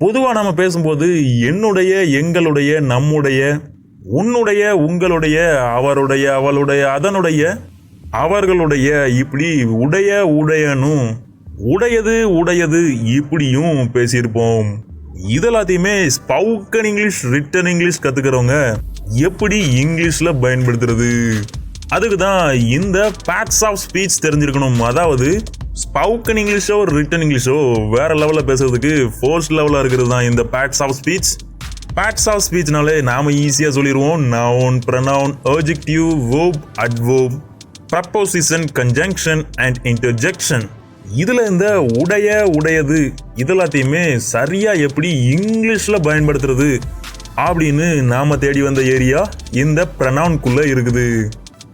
பொதுவாக நம்ம பேசும்போது என்னுடைய, எங்களுடைய, நம்முடைய, உன்னுடைய, உங்களுடைய, அவருடைய, அவளுடைய, அதனுடைய, அவர்களுடைய, இப்படி உடைய, உடையனும், உடையது, உடையது இப்படியும் பேசியிருப்போம். இதெல்லாத்தையுமே ஸ்போக்கன் இங்கிலீஷ், ரிட்டன் இங்கிலீஷ் கற்றுக்கிறவங்க எப்படி இங்கிலீஷில் பயன்படுத்துறது, அதுக்கு தான் இந்த பேட்ஸ் ஆஃப் ஸ்பீச் தெரிஞ்சிருக்கணும். அதாவது ஸ்போக்கன் இங்கிலீஷோ ரிட்டன் இங்கிலீஷோ வேற லெவலில் பேசுறதுக்கு ஃபோர்ஸ் லெவலில் இருக்கிறது தான் இந்த parts of speech. Parts of ஸ்பீச்னாலே நாம ஈஸியாக சொல்லிடுவோம். Noun, pronoun, adjective, verb, adverb, preposition, conjunction and interjection. இதில் இந்த உடைய, உடையது இதெல்லாத்தையுமே சரியாக எப்படி இங்கிலீஷில் பயன்படுத்துறது அப்படின்னு நாம் தேடி வந்த ஏரியா இந்த ப்ரொனவுன்குள்ளே இருக்குது.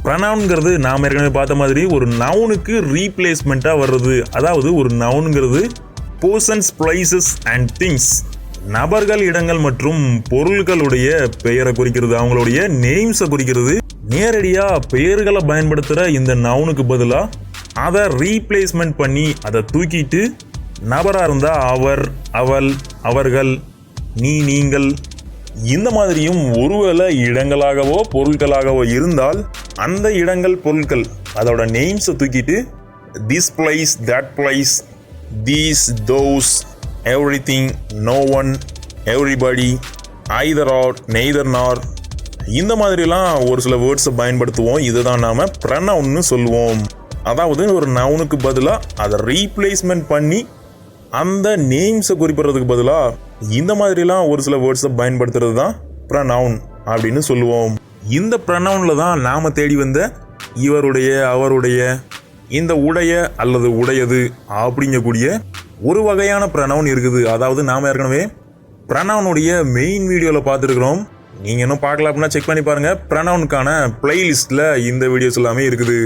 ப்ரொனவுன்ங்கிறது நாம் ஏற்கனவே பார்த்த மாதிரி ஒரு நவுனுக்கு ரீப்ளேஸ்மெண்ட்டாக வர்றது. அதாவது ஒரு நவுனுங்கிறது பர்சன்ஸ், பிளேசஸ் அண்ட் திங்ஸ், நபர்கள், இடங்கள் மற்றும் பொருட்களுடைய பெயரை குறிக்கிறது, அவங்களுடைய நேம்ஸை குறிக்கிறது. நேரடியாக பெயர்களை பயன்படுத்துகிற இந்த நவுனுக்கு பதிலாக அதை ரீப்ளேஸ்மெண்ட் பண்ணி அதை தூக்கிட்டு நபராக இருந்தால் அவர், அவள், அவர்கள், நீ, நீங்கள், இந்த மாதிரியும் ஒருவேளை இடங்களாகவோ பொருட்களாகவோ இருந்தால் அந்த இடங்கள், பொருட்கள் அதோட நேம்ஸை தூக்கிட்டு this place, that place, these, those, everything, no one, everybody, either or, neither nor, இந்த மாதிரிலாம் ஒரு சில வேர்ட்ஸை பயன்படுத்துவோம். இதுதான் நாம் ப்ரொனவுன்னு சொல்லுவோம். அதாவது ஒரு நவுனுக்கு பதிலாக அதை ரீப்ளேஸ்மெண்ட் பண்ணி அந்த நேம்ஸை குறிப்பிடுறதுக்கு பதிலாக இந்த மாதிரிலாம் ஒரு சில வேர்ட்ஸை பயன்படுத்துறது தான் ப்ரொனவுன் அப்படின்னு சொல்லுவோம். இந்த ப்ரொனவுனில் தான் நாம் தேடி வந்த இவருடைய, அவருடைய, இந்த உடைய அல்லது உடையது அப்படிங்கக்கூடிய ஒரு வகையான ப்ரொனவுன் இருக்குது. அதாவது நாம் ஏற்கனவே ப்ரொனவுனுடைய மெயின் வீடியோவில் பார்த்துருக்குறோம். நீங்கள் இன்னும் பார்க்கல அப்படின்னா செக் பண்ணி பாருங்கள். ப்ரொனவுனுக்கான பிளேலிஸ்ட்டில் இந்த வீடியோஸ் எல்லாமே இருக்குது.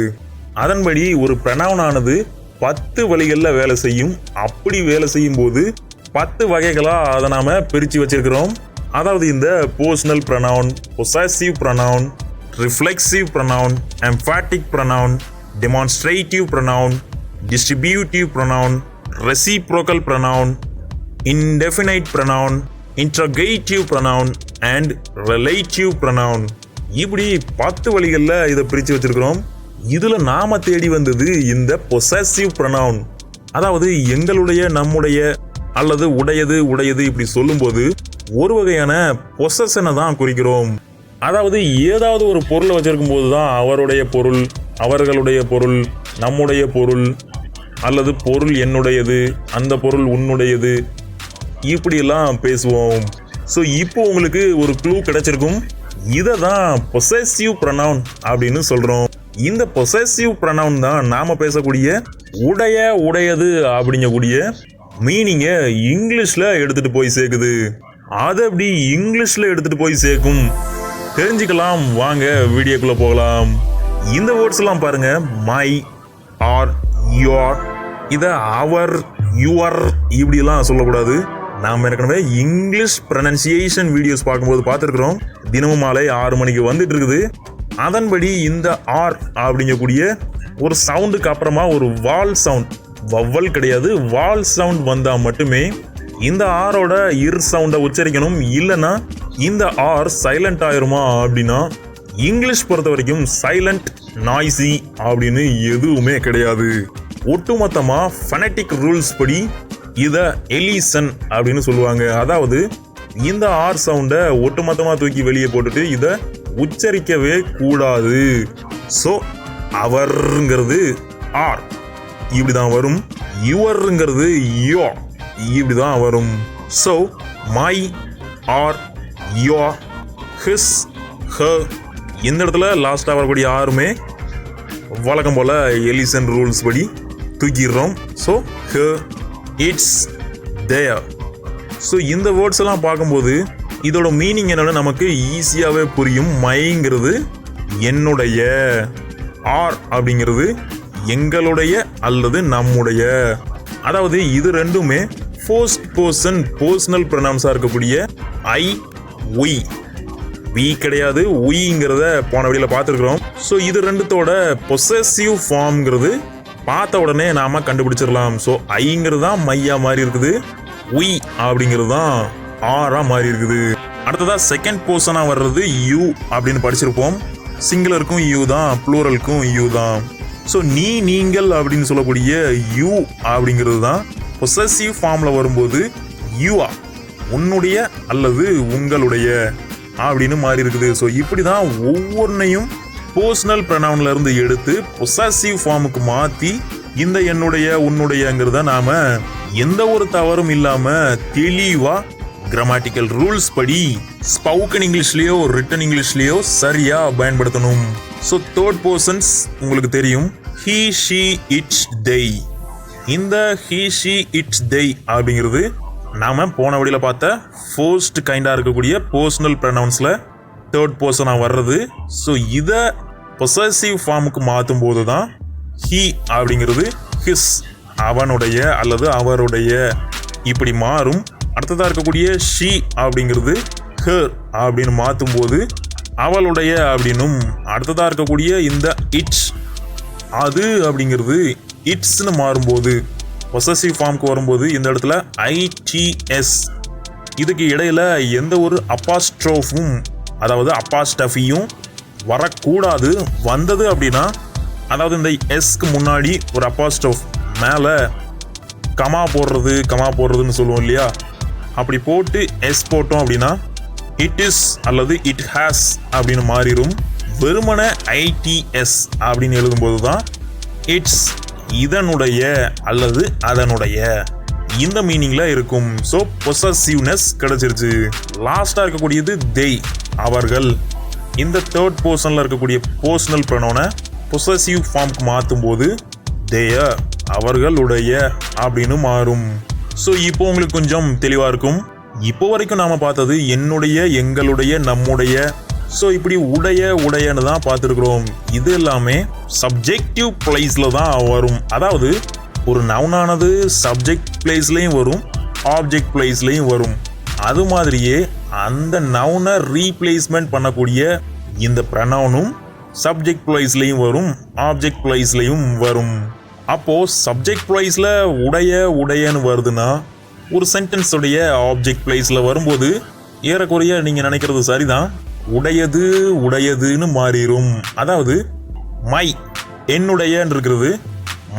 அதன்படி ஒரு ப்ரொனவுனானது 10 வழிகளில் வேலை செய்யும். அப்படி வேலை செய்யும் போது 10 வகைகளாக அதை நாம் பிரித்து வச்சிருக்கிறோம். அதாவது இந்த personal pronoun, possessive pronoun, reflexive pronoun, emphatic pronoun, demonstrative pronoun, distributive pronoun, reciprocal pronoun, indefinite pronoun, interrogative pronoun and relative pronoun. இப்படி 10 வழிகளில் இதை பிரித்து வச்சிருக்கிறோம். இதில் நாம் தேடி வந்தது இந்த பொசசிவ் ப்ரொனவுன். அதாவது எங்களுடைய, நம்முடைய அல்லது உடையது, உடையது இப்படி சொல்லும்போது ஒரு வகையான பொசஷனை தான் குறிக்கிறோம். அதாவது ஏதாவது ஒரு பொருளை வச்சிருக்கும் போது தான் அவருடைய பொருள், அவர்களுடைய பொருள், நம்முடைய பொருள் அல்லது பொருள் என்னுடையது, அந்த பொருள் உன்னுடையது, இப்படியெல்லாம் பேசுவோம். ஸோ இப்போ உங்களுக்கு ஒரு க்ளூ கிடைச்சிருக்கும். இதை தான் பொசசிவ் ப்ரொனவுன் அப்படின்னு சொல்கிறோம். இந்த பொசசிவ் ப்ரொனவுன் தான் நாம் பேசக்கூடிய உடைய, உடையது அப்படிங்கக்கூடிய மீனிங்கை இங்கிலீஷில் எடுத்துகிட்டு போய் சேர்க்குது. அதை எப்படி இங்கிலீஷில் எடுத்துகிட்டு போய் சேர்க்கும் தெரிஞ்சுக்கலாம். வாங்க வீடியோக்குள்ளே போகலாம். இந்த வேர்ட்ஸ் எல்லாம் பாருங்கள். மை, ஆர், யுவர், இதை அவர், யுவர் இப்படிலாம் சொல்லக்கூடாது. நாம் ஏற்கனவே இங்கிலீஷ் ப்ரொனன்சியேஷன் வீடியோஸ் பார்க்கும்போது பார்த்துருக்குறோம். தினமும் மாலை 6 மணிக்கு வந்துட்டு இருக்குது. அதன்படி இந்த ஆர் அப்படிங்கக்கூடிய ஒரு சவுண்டுக்கு அப்புறமா ஒரு வால் சவுண்ட், வவ்வல் கிடையாது, வால் சவுண்ட் வந்தால் மட்டுமே இந்த ஆரோட இர் சவுண்டை உச்சரிக்கணும். இல்லைன்னா இந்த ஆர் சைலண்ட் ஆயிருமா அப்படின்னா இங்கிலீஷ் பொறுத்த வரைக்கும் சைலண்ட், நாய்ஸி அப்படின்னு எதுவுமே கிடையாது. ஒட்டுமொத்தமாக ஃபனட்டிக் ரூல்ஸ் படி இதை எலிசன் அப்படின்னு சொல்லுவாங்க. அதாவது இந்த ஆர் சவுண்டை ஒட்டுமொத்தமாக தூக்கி வெளியே போட்டுட்டு இதை உச்சரிக்கவே கூடாது. ஸோ அவர்ங்கிறது ஆர் இப்படிதான் வரும், யுவர்ங்கிறது யோ இப்படிதான் வரும். So my, our, your, his, her, இந்த இடத்துல லாஸ்ட்டாக வரக்கூடிய ஆருமே வழக்கம் போல் எலிசன் ரூல்ஸ் படி தூக்கிடுறோம். So her, its, their. So இந்த வேர்ட்ஸ் எல்லாம் பார்க்கும்போது இதோட மீனிங் என்னன்னு நமக்கு ஈஸியாகவே புரியும். மைங்கிறது என்னுடைய, ஆர் அப்படிங்கிறது எங்களுடைய அல்லது நம்முடைய. அதாவது இது ரெண்டுமே ஃபர்ஸ்ட் பர்சன் பர்சனல் ப்ரொனவுன்ஸாக இருக்கக்கூடிய ஐ, உய். வி கிடையாது, உய்ங்கிறத போன வழியில் பார்த்துருக்குறோம். ஸோ இது ரெண்டுத்தோட பொசசிவ் ஃபார்ம்ங்கிறது பார்த்த உடனே நாம் கண்டுபிடிச்சிடலாம். ஸோ ஐங்கிறது தான் மையா மாதிரி இருக்குது, we அப்படிங்கிறது தான் ஆரா மாறி இருக்குது. அடுத்ததா செகண்ட் பர்சனா வர்றது யூ அப்படின்னு படிச்சிருப்போம். சிங்குலருக்கும் யூ தான், ப்ளூரலுக்கும் யூ தான். ஸோ நீங்கள் அப்படின்னு சொல்லக்கூடிய யூ அப்படிங்கிறது தான் பொசசிவ் ஃபார்ம்ல வரும்போது யூஆ, உன்னுடைய அல்லது உங்களுடைய அப்படின்னு மாறி இருக்குது. ஸோ இப்படி தான் ஒவ்வொன்றையும் பர்சனல் ப்ரொனவுன்ல இருந்து எடுத்து பொசசிவ் ஃபார்முக்கு மாற்றி இந்த என்னுடைய உன்னுடையங்கிறத நாம எந்த ஒரு தவறும் இல்லாம தெளிவா கிராமட்டிக்கல் ரூல்ஸ் படி ஸ்போக்கன் இங்கிலீஷ்லயோ ரிட்டன் இங்கிலீஷ்லயோ சரியா பயன்படுத்தணும். ஸோ தேர்ட் பர்சன்ஸ் உங்களுக்கு தெரியும், he she it they. இந்த he she it they அப்படிங்கிறது நாம போன வழியில பார்த்த ஃபர்ஸ்ட் கைண்டா இருக்கக்கூடிய பர்சனல் ப்ரொனவுன்ஸ்ல தேர்ட் பர்சனா வர்றது. ஸோ இதை பொசசிவ் ஃபார்முக்கு மாற்றும் போது தான் he அப்படிங்கிறது his, அவனுடைய அல்லது அவருடைய இப்படி மாறும். அடுத்ததாக இருக்கக்கூடிய she அப்படிங்கிறது her அப்படின்னு மாற்றும் போது அவளுடைய அப்படின்னும், அடுத்ததாக இருக்கக்கூடிய இந்த இட்ஸ் அது அப்படிங்கிறது இட்ஸ்னு மாறும்போது பொசசிவ் ஃபார்முக்கு வரும்போது இந்த இடத்துல ஐடிஎஸ், இதுக்கு இடையில எந்த ஒரு அப்பாஸ்ட்ரோஃபும் அதாவது அப்பாஸ்டஃபியும் வரக்கூடாது. வந்தது அப்படின்னா அதாவது இந்த எஸ்க்கு முன்னாடி ஒரு அப்பாஸ்ட்ரோஃப் மேலே கமா போடுறதுன்னு சொல்லுவோம் இல்லையா, அப்படி போட்டு எஸ் போட்டோம் அப்படின்னா இட் இஸ் அல்லது இட் ஹேஸ் அப்படின்னு மாறிடும். வெறுமன ஐடிஎஸ் அப்படின்னு எழுதும்போது தான் இட்ஸ், இதனுடைய அல்லது அதனுடைய இந்த மீனிங்ல இருக்கும். ஸோ பொசசிவ்னஸ் கிடைச்சிருச்சு. லாஸ்டா இருக்கக்கூடியது they, அவர்கள். இந்த தேர்ட் பர்சன்ல இருக்கக்கூடிய பர்சனல் ப்ரொனவுனை பொசசிவ் ஃபார்முக்கு மாற்றும் போது their, அவர்களுடைய அப்படின்னு மாறும். ஸோ இப்போ உங்களுக்கு கொஞ்சம் தெளிவா இருக்கும். இப்போ வரைக்கும் நாம பார்த்தது என்னுடைய, எங்களுடைய, நம்முடைய, ஸோ இப்படி உடையன்னு தான் பார்த்துருக்குறோம். இது எல்லாமே சப்ஜெக்டிவ் பிளேஸ்ல தான் வரும். அதாவது ஒரு நவுனானது சப்ஜெக்ட் பிளேஸ்லையும் வரும், ஆப்ஜெக்ட் பிளேஸ்லையும் வரும். அது மாதிரியே அந்த நவுனை ரீப்ளேஸ்மெண்ட் பண்ணக்கூடிய இந்த ப்ரொனவுனும் சப்ஜெக்ட் பிளேஸ்லையும் வரும், ஆப்ஜெக்ட் பிளேஸ்லையும் வரும். அப்போ சப்ஜெக்ட் பிளேஸ்ல உடையன்னு வருதுன்னா ஒரு சென்டென்ஸுடைய ஆப்ஜெக்ட் பிளேஸ்ல வரும்போது ஏறக்குறைய நீங்க நினைக்கிறது சரிதான், உடையதுன்னு மாறிடும். அதாவது மை, என்னுடையன்னு இருக்கிறது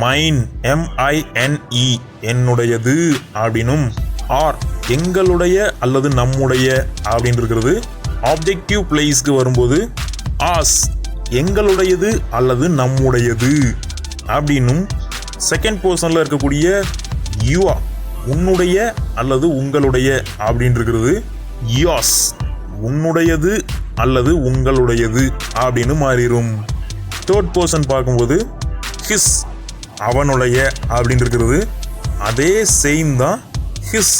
மைன், MINE, என்னுடையது அப்படின்னும், ஆர் எங்களுடைய அல்லது நம்முடைய அப்படின்னு இருக்கிறது ஆப்ஜெக்டிவ் பிளேஸ்க்கு வரும்போது ஆஸ், எங்களுடையது அல்லது நம்முடையது அப்படின்னும், செகண்ட் பர்சன்ல இருக்கக்கூடிய யூஆ, உன்னுடைய அல்லது உங்களுடைய அப்படின்னு இருக்கிறது யாஸ், உன்னுடையது அல்லது உங்களுடையது அப்படின்னு மாறிடும். தேர்ட் பர்சன் பார்க்கும்போது ஹிஸ், அவனுடைய அப்படின்னு இருக்கிறது அதே சேம் தான் ஹிஸ்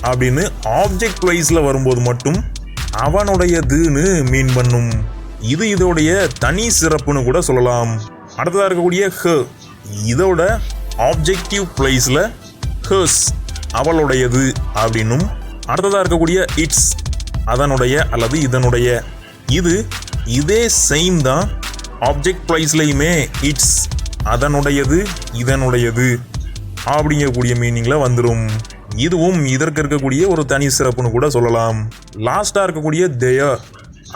அப்படின்னு ஆப்ஜெக்ட் வைஸ்ல வரும்போது மட்டும் அவனுடையதுன்னு மீன் பண்ணும். இது இதோடைய தனி சிறப்புன்னு கூட சொல்லலாம். அடுத்ததாக இருக்கக்கூடிய ஹ, இதோட ஆப்ஜெக்டிவ் பிளேஸ்ல ஹர்ஸ், அவளுடையது அப்படின்னும், அடுத்ததாக இருக்கக்கூடிய இட்ஸ், அதனுடைய அல்லது இதனுடைய, இது இதே சேம் தான் ஆப்ஜெக்ட் பிளேஸ்லையுமே இட்ஸ், அதனுடையது, இதனுடையது அப்படிங்கக்கூடிய மீனிங்ல வந்துடும். இதுவும் இதற்கு இருக்கக்கூடிய ஒரு தனி சிறப்புன்னு கூட சொல்லலாம். லாஸ்டா இருக்கக்கூடிய their,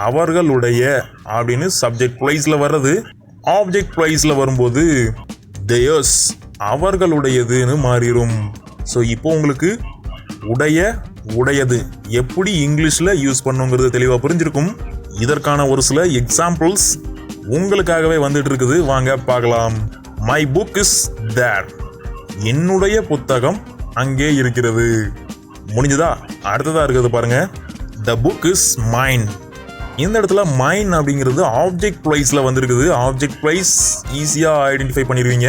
அவர்களுடைய அப்படின்னு சப்ஜெக்ட் பிளேஸ்ல வர்றது ஆப்ஜெக்ட் பிளேஸ்ல வரும்போது theirs, அவர்களுடையதுன்னு மாறிடும். ஸோ இப்போ உங்களுக்கு உடையது எப்படி இங்கிலீஷ்ல யூஸ் பண்ணுங்கிறது தெளிவாக புரிஞ்சிருக்கும். இதற்கான ஒரு சில எக்ஸாம்பிள்ஸ் உங்களுக்காகவே வந்துட்டு இருக்குது, வாங்க பார்க்கலாம். மை புக் இஸ் தேர், என்னுடைய புத்தகம் அங்கே இருக்கிறது. முடிஞ்சதா? அடுத்ததா இருக்கிறது பாருங்க, த புக் இஸ் மைன். இந்த இடத்துல மைன் அப்படிங்கிறது ஆப்ஜெக்ட் பிளேஸ்ல வந்திருக்குது. ஆப்ஜெக்ட் பிளேஸ் ஈஸியா ஐடென்டிஃபை பண்ணிடுவீங்க.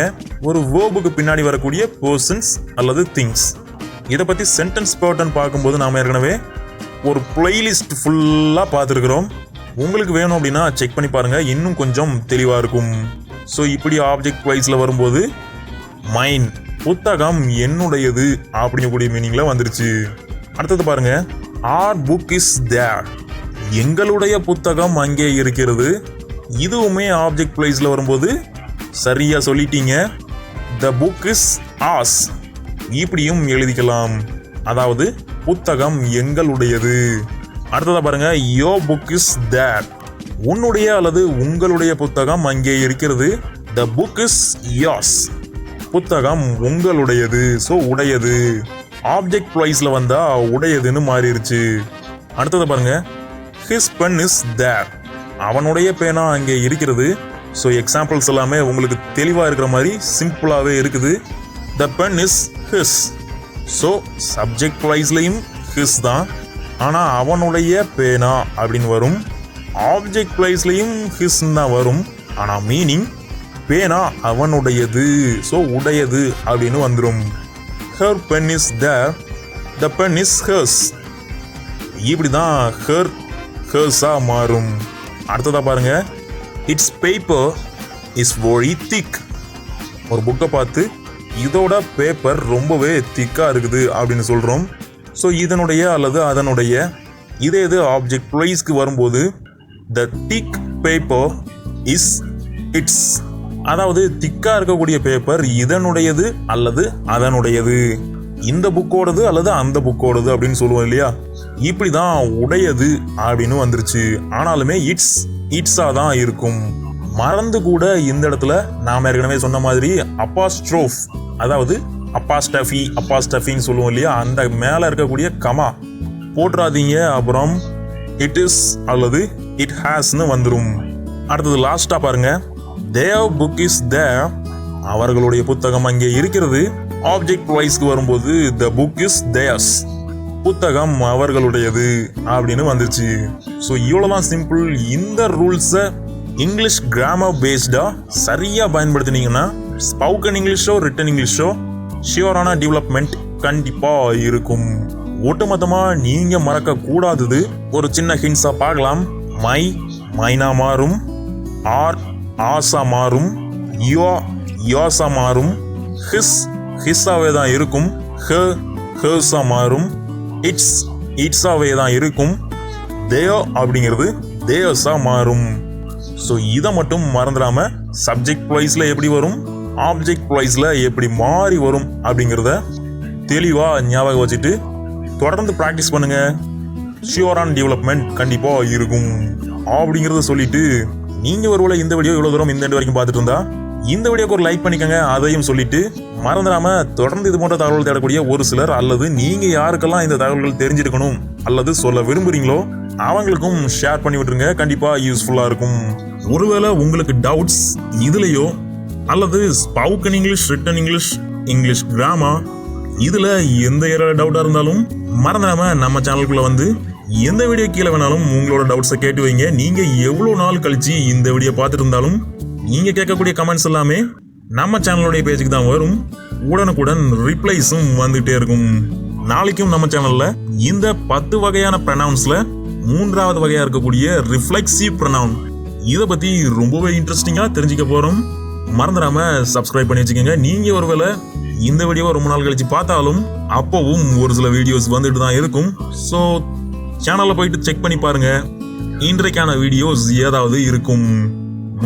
ஒரு வேர்புக்கு பின்னாடி வரக்கூடிய பர்சன்ஸ் அல்லது திங்ஸ். இதை பத்தி சென்டென்ஸ் பேட்டர்ன் பார்க்கும்போது நாம ஏற்கனவே ஒரு பிளேலிஸ்ட் ஃபுல்லா பார்த்துருக்கிறோம். உங்களுக்கு வேணும் அப்படின்னா செக் பண்ணி பாருங்க, இன்னும் கொஞ்சம் தெளிவா இருக்கும். ஸோ இப்படி ஆப்ஜெக்ட் பிளேஸ்ல வரும்போது மைன், புத்தகம் என்னுடையது அப்படிங்கக்கூடிய மீனிங்ல வந்துருச்சு. அடுத்தது பாருங்க, ஆர் புக் இஸ் தேர், எங்களுடைய புத்தகம் அங்கே இருக்கிறது. இதுவுமே ஆப்ஜெக்ட் பிளேஸ்ல வரும்போது சரியா சொல்லிட்டீங்க. த புக் இஸ் ஆஸ், இப்படியும் எழுதிக்கலாம். அதாவது புத்தகம் எங்களுடையது. அடுத்ததா பாருங்க, your book is there. உன்னுடைய அல்லது உங்களுடைய புத்தகம் அங்கே இருக்கிறது. the book is yours. புத்தகம் உங்களுடையது, ஸோ உடையது. ஆப்ஜெக்ட் ப்ரைஸ்ல வந்தா உடையதுன்னு மாறிடுச்சு. அடுத்தது பாருங்க, his pen is there. அவனுடைய பேனா அங்கே இருக்கிறது. ஸோ எக்ஸாம்பிள்ஸ் எல்லாமே உங்களுக்கு தெளிவாக இருக்கிற மாதிரி சிம்பிளாகவே இருக்குது. the pen is his. So subject ப்ரைஸ்லையும் his தான், ஆனால் அவனுடைய பேனா அப்படின்னு வரும். ஆப்ஜெக்ட் ப்ரைஸ்லையும் his தான் வரும், ஆனால் மீனிங் பேனா அவனுடையது, ஸோ உடையது அப்படின்னு வந்துடும். her pen is there, the pen is hers. இப்படி தான் her hers-ஆ மாறும். அடுத்ததாக பாருங்க, its paper is very thick. ஒரு புக்கை பார்த்து இதோட பேப்பர் ரொம்பவே திக்காக இருக்குது அப்படின்னு சொல்கிறோம். ஸோ இதனுடைய அல்லது அதனுடைய இதே இது ஆப்ஜெக்ட் ப்ரைஸ்க்கு வரும்போது the thick paper is its. அதாவது திக்கா இருக்கக்கூடிய பேப்பர் இதனுடையது அல்லது அதனுடையது, இந்த புக்கோடது அல்லது அந்த புக்கோடது அப்படின்னு சொல்லுவோம் இல்லையா. இப்படி தான் உடையது அப்படின்னு வந்துருச்சு. ஆனாலுமே இட்ஸா தான் இருக்கும். மறந்து கூட இந்த இடத்துல நாம ஏற்கனவே சொன்ன மாதிரி அப்பாஸ்ட்ரோஃப், அதாவது அப்பாஸ்டஃபின்னு சொல்லுவோம் இல்லையா, அந்த மேல இருக்கக்கூடிய கமா போட்டுறாதீங்க. அப்புறம் இட் இஸ் அல்லது இட் ஹாஸ்னு வந்துடும். அடுத்தது லாஸ்டா பாருங்க, their book is there. அவர்களுடைய புத்தகம் அங்கே இருக்கிறது. ஆப்ஜெக்ட் வைஸ்க்கு வரும்போது the book is theirs. புத்தகம் அவர்களுடையது அப்படின்னு வந்துருச்சு. ஸோ இவ்வளோதான் சிம்பிள். இந்த ரூல்ஸை இங்கிலீஷ் கிராமர் பேஸ்டா சரியா பயன்படுத்தினீங்கன்னா ஸ்போக்கன் இங்கிலீஷோ ரிட்டன் இங்கிலீஷோ ஷியோரான டெவலப்மெண்ட் கண்டிப்பா இருக்கும். ஒட்டுமொத்தமா நீங்க மறக்க கூடாதது ஒரு சின்ன ஹிண்ட்ஸா பார்க்கலாம். மைனா மாறும், ஆசா மாறும், யோசா மாறும், ஹிஸ்ஸாவே தான் இருக்கும், ஹர்ஸா மாறும், இட்ஸாவே தான் இருக்கும், தேயோ அப்படிங்கிறது தேயஸா மாறும். ஸோ இதை மட்டும் மறந்துடாம சப்ஜெக்ட் வைஸ்ல எப்படி வரும், ஆப்ஜெக்ட் வைஸ்ல எப்படி மாறி வரும் அப்படிங்கிறத தெளிவா ஞாபகம் வச்சுட்டு தொடர்ந்து ப்ராக்டிஸ் பண்ணுங்க. ஷியோரான டெவலப்மெண்ட் கண்டிப்பா இருக்கும் அப்படிங்கிறத சொல்லிட்டு, நீங்க ஒருவேளை இந்த வீடியோ இவ்வளவு தூரம் இந்த வரைக்கும் பார்த்துட்டு இருந்தா இந்த வீடியோக்கு ஒரு லைக் பண்ணிக்கங்க. அதையும் சொல்லிட்டு மறந்துடாம தொடர்ந்து இது போன்ற தகவல் தேடக்கூடிய ஒரு சிலர் அல்லது நீங்க யாருக்கெல்லாம் இந்த தகவல்கள் தெரிஞ்சிருக்கணும் அல்லது சொல்ல விரும்புறீங்களோ அவங்களுக்கும் ஷேர் பண்ணி விட்டுருங்க. கண்டிப்பா யூஸ்ஃபுல்லா இருக்கும். ஒருவேளை உங்களுக்கு டவுட்ஸ் இதுலயோ அல்லது spoken English, return English, English grammar இதுல எந்த டவுட்டா இருந்தாலும் மறந்துடாம நம்ம சேனலுக்குள்ள வந்து எந்த வீடியோ கீழே வேணாலும் உங்களோட டவுட்ஸை கேட்டு வைங்க. நீங்க எவ்வளவு நாள் கழிச்சு இந்த வீடியோ பார்த்துட்டு இருந்தாலும் நீங்க கேட்கக்கூடிய கமெண்ட்ஸ் எல்லாமே நம்ம சேனலுடைய பேஜுக்கு தான் வரும். உடனுக்குடன் ரிப்ளைஸும் வந்துட்டே இருக்கும். நாளைக்கும் நம்ம சேனல்ல இந்த 10 வகையான ப்ரொனவுன்ஸ்ல 3வது வகையா இருக்கக்கூடிய ரிஃப்ளெக்சிவ் ப்ரொனவுன் இதை பத்தி ரொம்பவே இன்ட்ரெஸ்டிங்கா தெரிஞ்சுக்க போறோம். மறந்துடாம சப்ஸ்கிரைப் பண்ணி வச்சுக்கோங்க. நீங்க ஒருவேளை இந்த வீடியோவை ரொம்ப நாள் கழிச்சு பார்த்தாலும் அப்பவும் ஒரு சில வீடியோஸ் வந்துட்டு தான் இருக்கும். ஸோ சேனல்ல போயிட்டு செக் பண்ணி பாருங்க, இன்றைக்கான வீடியோஸ் ஏதாவது இருக்கும்.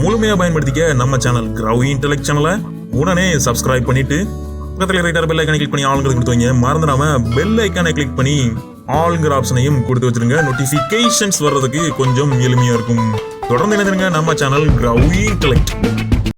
முழுமையா பயன்படுத்திக்க நம்ம சேனல் Intellect சேனலை உடனே சப்ஸ்கிரைப் பண்ணிட்டு பக்கத்துல ரைட்டர் பெல் ஐக்கானை கிளிக் பண்ணி ஆளுங்கிறது கொடுத்து வைங்க. மறந்துடாம பெல் ஐக்கானை கிளிக் பண்ணி ஆளுங்கிற ஆப்ஷனையும் கொடுத்து வச்சிருங்க. நோட்டிபிகேஷன்ஸ் வர்றதுக்கு கொஞ்சம் எளிமையா இருக்கும். தொடர்ந்து இணைந்திருங்க நம்ம சேனல் Intellect.